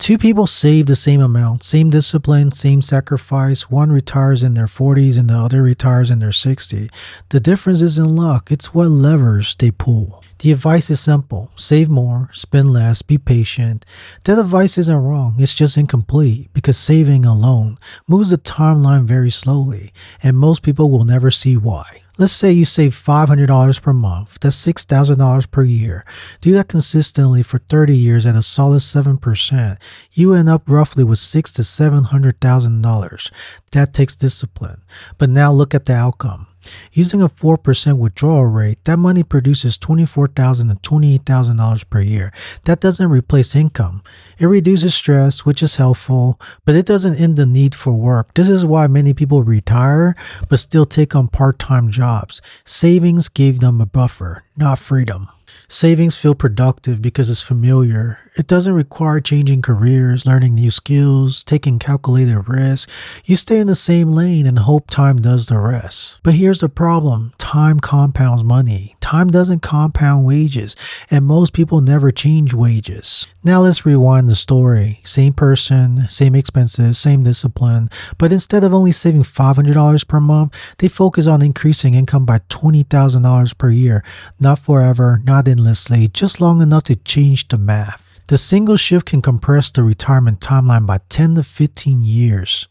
Two people save the same amount, same discipline, same sacrifice. One retires in their 40s and the other retires in their 60s. The difference isn't luck, it's what levers they pull. The advice is simple: save more, spend less, be patient. That advice isn't wrong, it's just incomplete because saving alone moves the timeline very slowly, and most people will never see why. Let's say you save $500 per month. That's $6,000 per year. Do that consistently for 30 years at a solid 7%. You end up roughly with $600,000 to $700,000. That takes discipline. But now look at the outcome. Using a 4% withdrawal rate, that money produces $24,000 to $28,000 per year. That doesn't replace income. It reduces stress, which is helpful, but it doesn't end the need for work. This is why many people retire, but still take on part-time jobs. Savings gave them a buffer, not freedom. Savings feel productive because it's familiar. It doesn't require changing careers, learning new skills, taking calculated risks. You stay in the same lane and hope time does the rest. But here's the problem. Time compounds money. Time doesn't compound wages, and most people never change wages. Now let's rewind the story. Same person, same expenses, same discipline, but instead of only saving $500 per month, they focus on increasing income by $20,000 per year. Not forever, not endlessly, just long enough to change the math. The single shift can compress the retirement timeline by 10 to 15 years.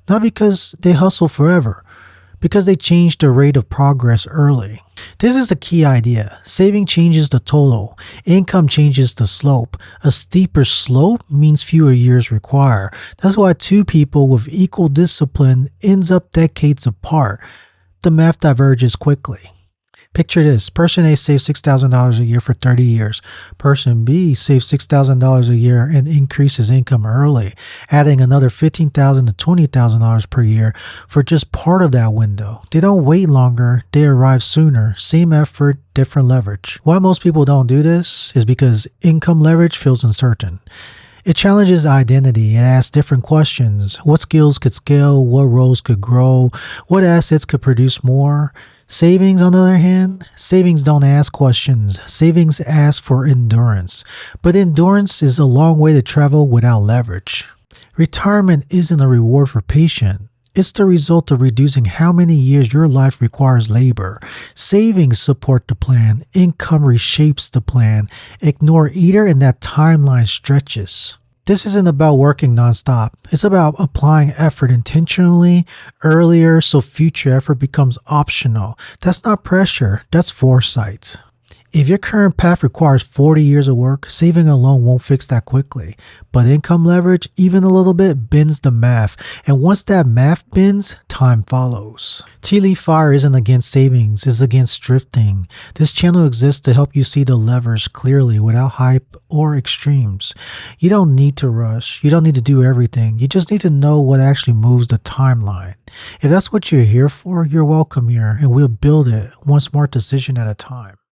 Not because they hustle forever, because they change the rate of progress early. This is the key idea. Saving changes the total. Income changes the slope. A steeper slope means fewer years required. That's why two people with equal discipline ends up decades apart. The math diverges quickly. Picture this. Person A saves $6,000 a year for 30 years. Person B saves $6,000 a year and increases income early, adding another $15,000 to $20,000 per year for just part of that window. They don't wait longer, they arrive sooner. Same effort, different leverage. Why most people don't do this is because income leverage feels uncertain. It challenges identity. It asks different questions. What skills could scale? What roles could grow? What assets could produce more? Savings, on the other hand, savings don't ask questions. Savings ask for endurance. But endurance is a long way to travel without leverage. Retirement isn't a reward for patience. It's the result of reducing how many years your life requires labor. Savings support the plan. Income reshapes the plan. Ignore either and that timeline stretches. This isn't about working nonstop. It's about applying effort intentionally earlier so future effort becomes optional. That's not pressure, that's foresight. If your current path requires 40 years of work, saving alone won't fix that quickly. But income leverage, even a little bit, bends the math. And once that math bends, time follows. Tea Leaf Fire isn't against savings, it's against drifting. This channel exists to help you see the levers clearly without hype or extremes. You don't need to rush. You don't need to do everything. You just need to know what actually moves the timeline. If that's what you're here for, you're welcome here, and we'll build it one smart decision at a time.